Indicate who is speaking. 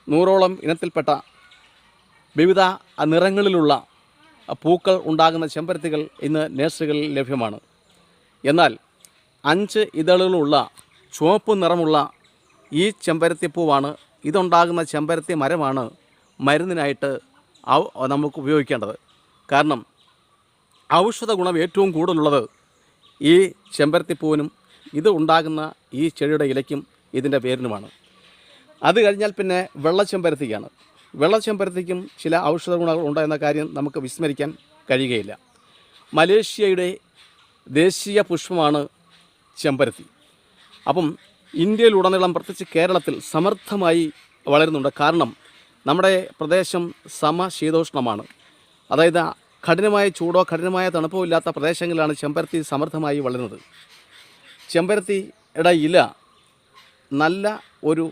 Speaker 1: 100ഓളം ഇനത്തിൽപ്പെട്ട വിവിധ നിറങ്ങളിലുള്ള പൂക്കൾ ഉണ്ടാകുന്ന ചെമ്പരത്തികൾ ഇന്ന് നഴ്സറികളിൽ ലഭ്യമാണ്. എന്നാൽ 5 ഇതളുകളുള്ള ചുവപ്പ് നിറമുള്ള ഈ ചെമ്പരത്തിപ്പൂവാണ്, ഇതുണ്ടാകുന്ന ചെമ്പരത്തി മരമാണ് മരുന്നിനായിട്ട് നമുക്ക് ഉപയോഗിക്കേണ്ടത്. കാരണം ഔഷധ ഗുണം ഏറ്റവും കൂടുതലുള്ളത് ഈ ചെമ്പരത്തിപ്പൂവിനും ഇത് ഉണ്ടാകുന്ന ഈ ചെടിയുടെ ഇലയ്ക്കും ഇതിൻ്റെ വേരിനുമാണ്. അത് കഴിഞ്ഞാൽ പിന്നെ വെള്ളച്ചെമ്പരത്തിക്കാണ്. വെള്ളച്ചെമ്പരത്തിക്കും ചില ഔഷധ ഗുണങ്ങൾ ഉണ്ടെന്ന കാര്യം നമുക്ക് വിസ്മരിക്കാൻ കഴിയുകയില്ല. മലേഷ്യയുടെ ദേശീയ പുഷ്പമാണ് ചെമ്പരത്തി. അപ്പം ഇന്ത്യയിലുടനീളം പ്രത്യേകിച്ച് കേരളത്തിൽ സമർത്ഥമായി വളരുന്നുണ്ട്. കാരണം നമ്മുടെ പ്രദേശം സമശീതോഷ്ണമാണ്. അതായത് കഠിനമായ ചൂടോ കഠിനമായ തണുപ്പോ ഇല്ലാത്ത പ്രദേശങ്ങളിലാണ് ചെമ്പരത്തി സമൃദ്ധമായി വളരുന്നത്. ചെമ്പരത്തിയുടെ ഇല നല്ല ഒരു